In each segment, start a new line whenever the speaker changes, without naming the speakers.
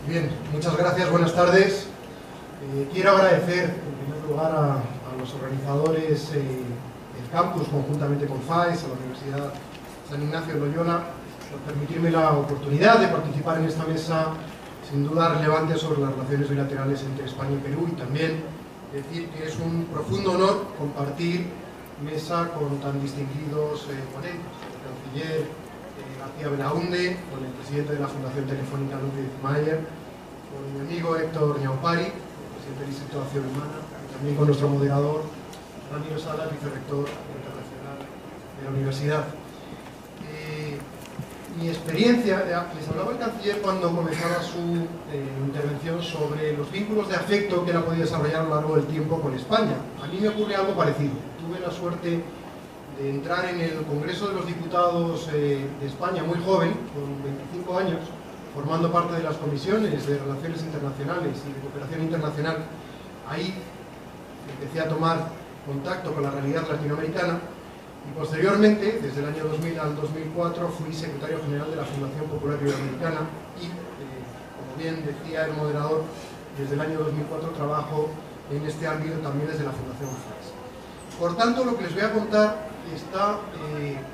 Bien, muchas gracias, buenas tardes. Quiero agradecer en primer lugar a los organizadores del campus, conjuntamente con FAES, a la Universidad San Ignacio de Loyola, por permitirme la oportunidad de participar en esta mesa sin duda relevante sobre las relaciones bilaterales entre España y Perú, y también decir que es un profundo honor compartir mesa con tan distinguidos ponentes, el canciller García Belaúnde, con el presidente de la Fundación Telefónica Ludwig Mayer, con mi amigo Héctor Ñaupari, presidente del Instituto de Acción Humana, y también con nuestro moderador Ramiro Salas, vicerrector internacional de la universidad. Mi experiencia, les hablaba el canciller cuando comenzaba su intervención sobre los vínculos de afecto que él ha podido desarrollar a lo largo del tiempo con España. A mí me ocurre algo parecido. Tuve la suerte de entrar en el Congreso de los Diputados de España muy joven, con 25 años, formando parte de las comisiones de Relaciones Internacionales y de Cooperación Internacional. Ahí empecé a tomar contacto con la realidad latinoamericana y posteriormente, desde el año 2000 al 2004, fui secretario general de la Fundación Popular Iberoamericana y, como bien decía el moderador, desde el año 2004 trabajo en este ámbito también desde la Fundación FAES. Por tanto, lo que les voy a contar está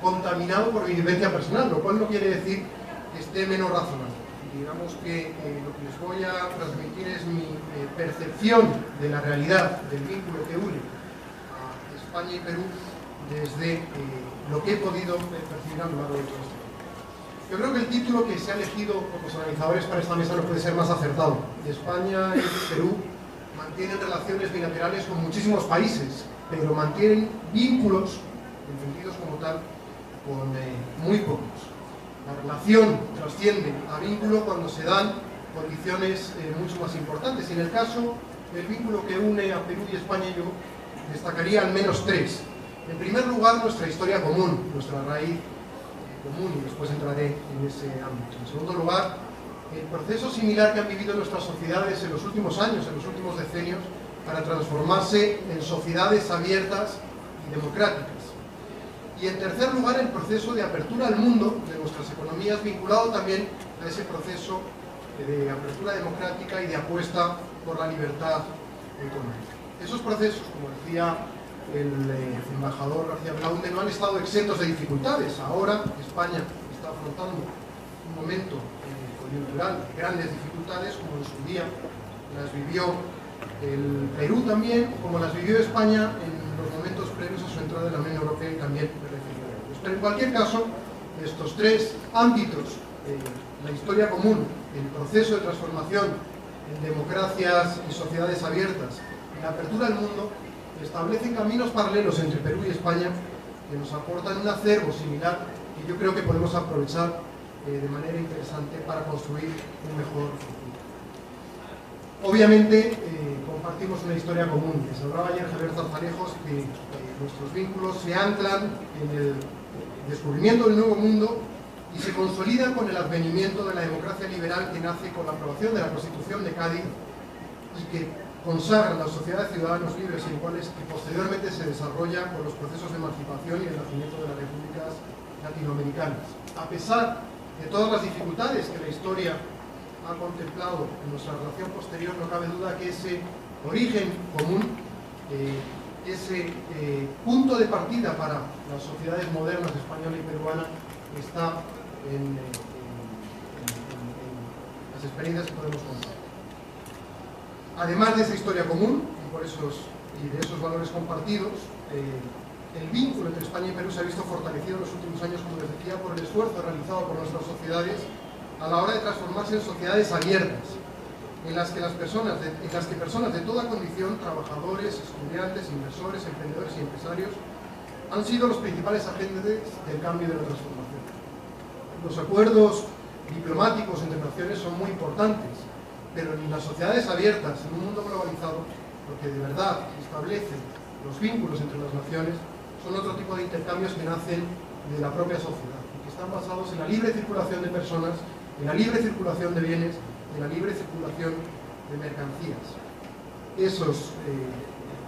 contaminado por mi vivencia personal, lo cual no quiere decir que esté menos razonable. Digamos que lo que les voy a transmitir es mi percepción de la realidad, del vínculo que une a España y Perú desde lo que he podido percibir a lo largo de todo este tiempo. Yo creo que el título que se ha elegido por los organizadores para esta mesa no puede ser más acertado. España y Perú mantienen relaciones bilaterales con muchísimos países, pero mantienen vínculos, entendidos como tal, con muy pocos. La relación trasciende a vínculo cuando se dan condiciones mucho más importantes. Y en el caso del vínculo que une a Perú y España, yo destacaría al menos tres. En primer lugar, nuestra historia común, nuestra raíz común, y después entraré en ese ámbito. En segundo lugar, el proceso similar que han vivido nuestras sociedades en los últimos años, en los últimos decenios, para transformarse en sociedades abiertas y democráticas. Y en tercer lugar, el proceso de apertura al mundo de nuestras economías, vinculado también a ese proceso de apertura democrática y de apuesta por la libertad económica. Esos procesos, como decía el embajador García Belaúnde, no han estado exentos de dificultades. Ahora España está afrontando un momento coyuntural de grandes dificultades, como en su día las vivió el Perú también, como las vivió España en los momentos previos a su entrada en la Unión Europea y también me refiero a ellos. Pero en cualquier caso, estos tres ámbitos, la historia común, el proceso de transformación en democracias y sociedades abiertas y la apertura al mundo, establecen caminos paralelos entre Perú y España que nos aportan un acervo similar que yo creo que podemos aprovechar de manera interesante para construir un mejor futuro. Obviamente compartimos una historia común. Les hablaba ayer Javier Zarzalejos que nuestros vínculos se anclan en el descubrimiento del nuevo mundo y se consolidan con el advenimiento de la democracia liberal que nace con la aprobación de la Constitución de Cádiz y que consagra la sociedad de ciudadanos libres y iguales, que posteriormente se desarrolla con los procesos de emancipación y el nacimiento de las repúblicas latinoamericanas. A pesar de todas las dificultades que la historia ha contemplado en nuestra relación posterior, no cabe duda que ese origen común, ese punto de partida para las sociedades modernas española y peruana, está en las experiencias que podemos contar. Además de esa historia común y de esos valores compartidos, el vínculo entre España y Perú se ha visto fortalecido en los últimos años, como les decía, por el esfuerzo realizado por nuestras sociedades a la hora de transformarse en sociedades abiertas, en las que personas de toda condición, trabajadores, estudiantes, inversores, emprendedores y empresarios, han sido los principales agentes del cambio y de la transformación. Los acuerdos diplomáticos entre naciones son muy importantes, pero en las sociedades abiertas, en un mundo globalizado, lo que de verdad establecen los vínculos entre las naciones son otro tipo de intercambios que nacen de la propia sociedad y que están basados en la libre circulación de personas, en la libre circulación de bienes, en la libre circulación de mercancías. Esos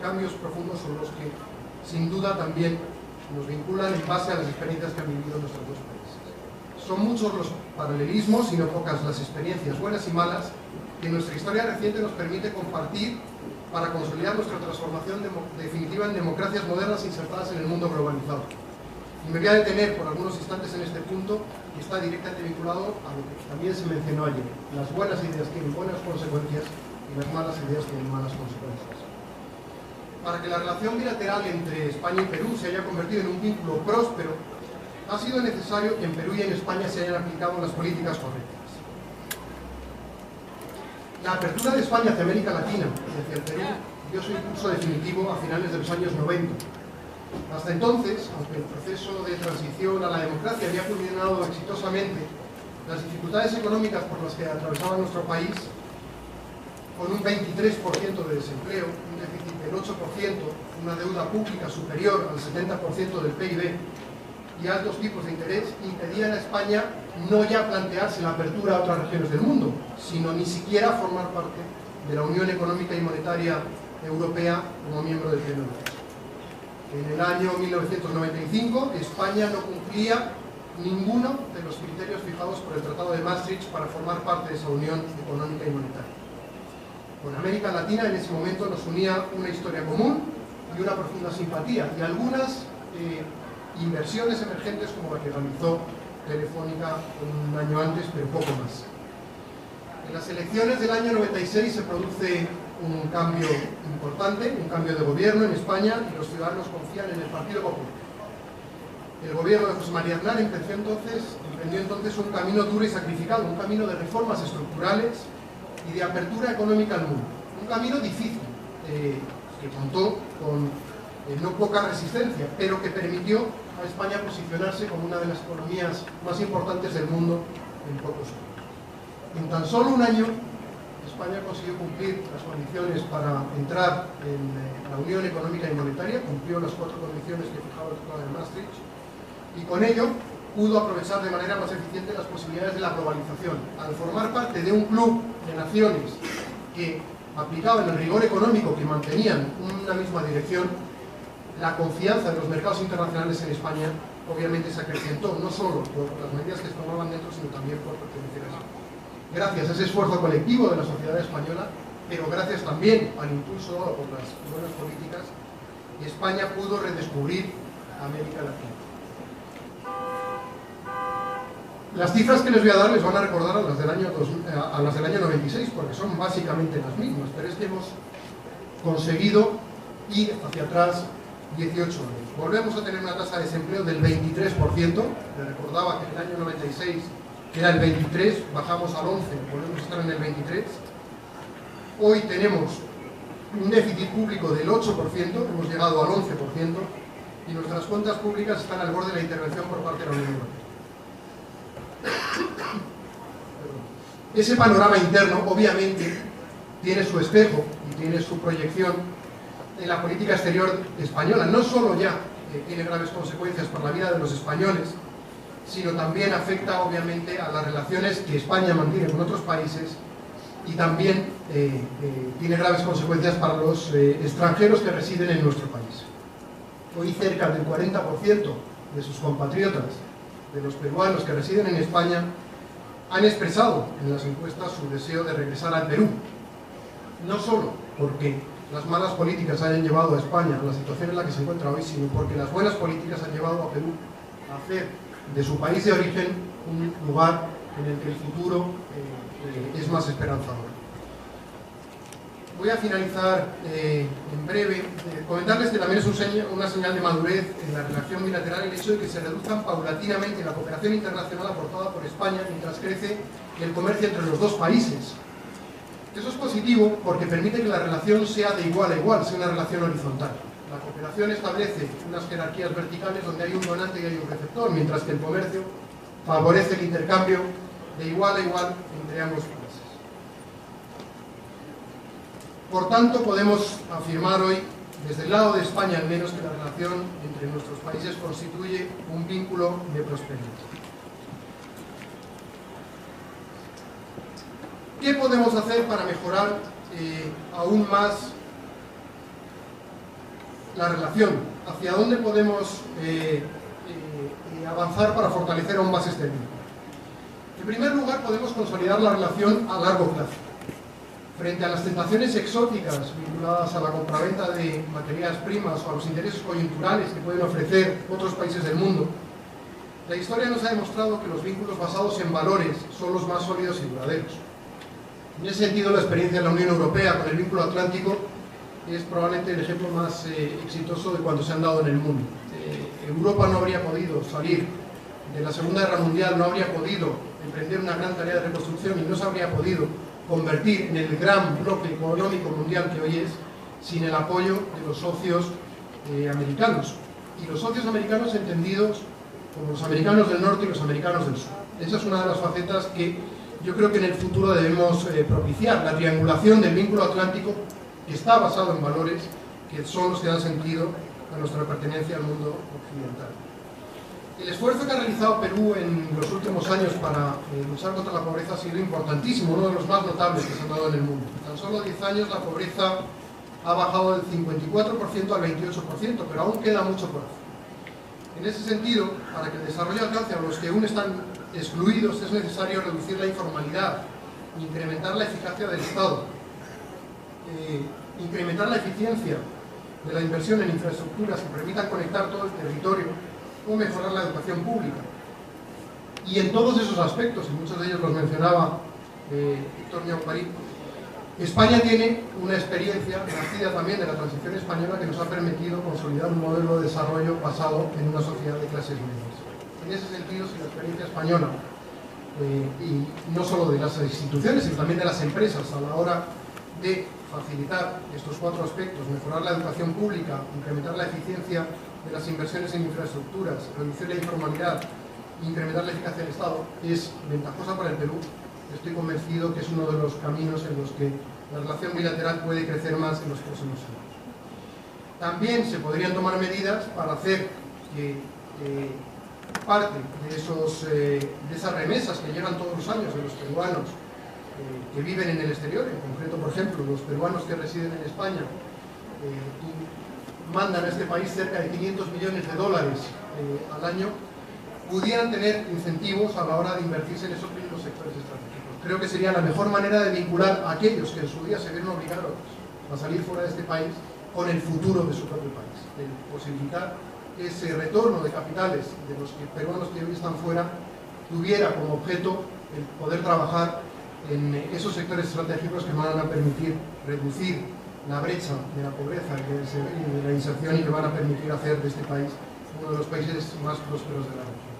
cambios profundos son los que, sin duda, también nos vinculan en base a las experiencias que han vivido nuestros dos países. Son muchos los paralelismos y no pocas las experiencias buenas y malas que nuestra historia reciente nos permite compartir para consolidar nuestra transformación definitiva en democracias modernas insertadas en el mundo globalizado. Y me voy a detener por algunos instantes en este punto, que está directamente vinculado a lo que también se mencionó ayer. Las buenas ideas tienen buenas consecuencias y las malas ideas tienen malas consecuencias. Para que la relación bilateral entre España y Perú se haya convertido en un vínculo próspero, ha sido necesario que en Perú y en España se hayan aplicado las políticas correctas. La apertura de España hacia América Latina y hacia el Perú dio su impulso definitivo a finales de los años 90. Hasta entonces, aunque el proceso de transición a la democracia había culminado exitosamente, las dificultades económicas por las que atravesaba nuestro país, con un 23% de desempleo, un déficit del 8%, una deuda pública superior al 70% del PIB y altos tipos de interés, impedían a España no ya plantearse la apertura a otras regiones del mundo, sino ni siquiera formar parte de la Unión Económica y Monetaria Europea como miembro del pleno derecho. En el año 1995, España no cumplía ninguno de los criterios fijados por el Tratado de Maastricht para formar parte de esa Unión Económica y Monetaria. Con América Latina en ese momento nos unía una historia común y una profunda simpatía, y algunas inversiones emergentes como la que realizó Telefónica un año antes, pero poco más. En las elecciones del año 96 se produce un cambio importante, un cambio de gobierno en España, y los ciudadanos confían en el Partido Popular. El gobierno de José María Aznar emprendió entonces un camino duro y sacrificado, un camino de reformas estructurales y de apertura económica al mundo. Un camino difícil, que contó con no poca resistencia, pero que permitió a España posicionarse como una de las economías más importantes del mundo en pocos años. En tan solo un año, España consiguió cumplir las condiciones para entrar en la Unión Económica y Monetaria, cumplió las 4 condiciones que fijaba el Tratado de Maastricht, y con ello pudo aprovechar de manera más eficiente las posibilidades de la globalización. Al formar parte de un club de naciones que aplicaban el rigor económico, que mantenían una misma dirección, la confianza de los mercados internacionales en España obviamente se acrecentó, no solo por las medidas que se tomaban dentro, sino también por pertenecer a eso. Gracias a ese esfuerzo colectivo de la sociedad española, pero gracias también al impulso dado por las buenas políticas, España pudo redescubrir América Latina. Las cifras que les voy a dar les van a recordar a las del año 96, porque son básicamente las mismas, pero es que hemos conseguido ir hacia atrás 18 años. Volvemos a tener una tasa de desempleo del 23%, les recordaba que en el año 96 era el 23, bajamos al 11, volvemos a estar en el 23. Hoy tenemos un déficit público del 8%, hemos llegado al 11%, y nuestras cuentas públicas están al borde de la intervención por parte de la Unión Europea. Ese panorama interno, obviamente, tiene su espejo y tiene su proyección en la política exterior española. No solo ya tiene graves consecuencias para la vida de los españoles, sino también afecta, obviamente, a las relaciones que España mantiene con otros países, y también tiene graves consecuencias para los extranjeros que residen en nuestro país. Hoy cerca del 40% de sus compatriotas, de los peruanos que residen en España, han expresado en las encuestas su deseo de regresar al Perú. No solo porque las malas políticas hayan llevado a España a la situación en la que se encuentra hoy, sino porque las buenas políticas han llevado a Perú a hacer de su país de origen un lugar en el que el futuro es más esperanzador. Voy a finalizar en breve, comentarles que también es una señal de madurez en la relación bilateral el hecho de que se reduzcan paulatinamente la cooperación internacional aportada por España mientras crece el comercio entre los dos países. Eso es positivo porque permite que la relación sea de igual a igual, sea una relación horizontal. La cooperación establece unas jerarquías verticales donde hay un donante y hay un receptor, mientras que el comercio favorece el intercambio de igual a igual entre ambos países. Por tanto, podemos afirmar hoy, desde el lado de España al menos, que la relación entre nuestros países constituye un vínculo de prosperidad. ¿Qué podemos hacer para mejorar aún más la relación? ¿Hacia dónde podemos avanzar para fortalecer aún más este vínculo? En primer lugar, podemos consolidar la relación a largo plazo. Frente a las tentaciones exóticas vinculadas a la compraventa de materias primas o a los intereses coyunturales que pueden ofrecer otros países del mundo, la historia nos ha demostrado que los vínculos basados en valores son los más sólidos y duraderos. En ese sentido, la experiencia de la Unión Europea con el vínculo atlántico es probablemente el ejemplo más exitoso de cuando se han dado en el mundo. Europa no habría podido salir de la Segunda Guerra Mundial, no habría podido emprender una gran tarea de reconstrucción y no se habría podido convertir en el gran bloque económico mundial que hoy es, sin el apoyo de los socios americanos. Y los socios americanos entendidos como los americanos del norte y los americanos del sur. Esa es una de las facetas que yo creo que en el futuro debemos propiciar, la triangulación del vínculo atlántico que está basado en valores que son los que dan sentido a nuestra pertenencia al mundo occidental. El esfuerzo que ha realizado Perú en los últimos años para luchar contra la pobreza ha sido importantísimo, uno de los más notables que se han dado en el mundo. En tan solo 10 años la pobreza ha bajado del 54% al 28%, pero aún queda mucho por hacer. En ese sentido, para que el desarrollo alcance a los que aún están excluidos, es necesario reducir la informalidad, incrementar la eficacia del Estado, incrementar la eficiencia de la inversión en infraestructuras que permitan conectar todo el territorio o mejorar la educación pública. Y en todos esos aspectos, y muchos de ellos los mencionaba Víctor Ñauparí, España tiene una experiencia nacida también de la transición española que nos ha permitido consolidar un modelo de desarrollo basado en una sociedad de clases medias. En ese sentido, si la experiencia española, y no solo de las instituciones, sino también de las empresas, a la hora de facilitar estos 4 aspectos, mejorar la educación pública, incrementar la eficiencia de las inversiones en infraestructuras, reducir la informalidad, incrementar la eficacia del Estado, es ventajosa para el Perú. Estoy convencido que es uno de los caminos en los que la relación bilateral puede crecer más en los próximos años. También se podrían tomar medidas para hacer que parte de esas remesas que llegan todos los años de los peruanos que viven en el exterior, en concreto, por ejemplo, los peruanos que residen en España, mandan a este país cerca de 500 millones de dólares al año, pudieran tener incentivos a la hora de invertirse en esos mismos sectores estratégicos. Creo que sería la mejor manera de vincular a aquellos que en su día se vieron obligados a salir fuera de este país con el futuro de su propio país, de posibilitar que ese retorno de capitales de los peruanos que hoy están fuera tuviera como objeto el poder trabajar en esos sectores estratégicos que van a permitir reducir la brecha de la pobreza y de la inserción y que van a permitir hacer de este país uno de los países más prósperos de la región.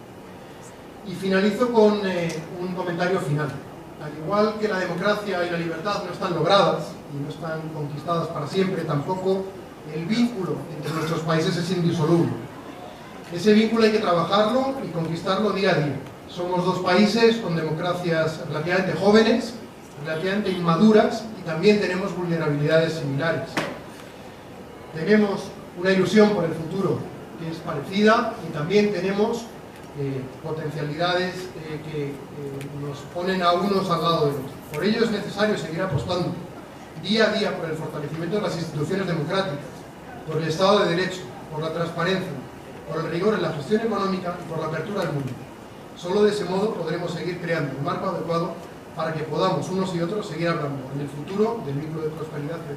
Y finalizo con un comentario final. Al igual que la democracia y la libertad no están logradas y no están conquistadas para siempre, tampoco el vínculo entre nuestros países es indisoluble. Ese vínculo hay que trabajarlo y conquistarlo día a día. Somos 2 países con democracias relativamente jóvenes, relativamente inmaduras y también tenemos vulnerabilidades similares. Tenemos una ilusión por el futuro que es parecida y también tenemos potencialidades que nos ponen a unos al lado de otros. Por ello es necesario seguir apostando día a día por el fortalecimiento de las instituciones democráticas, por el Estado de Derecho, por la transparencia, por el rigor en la gestión económica y por la apertura al mundo. Solo de ese modo podremos seguir creando un marco adecuado para que podamos unos y otros seguir hablando en el futuro del vínculo de prosperidad que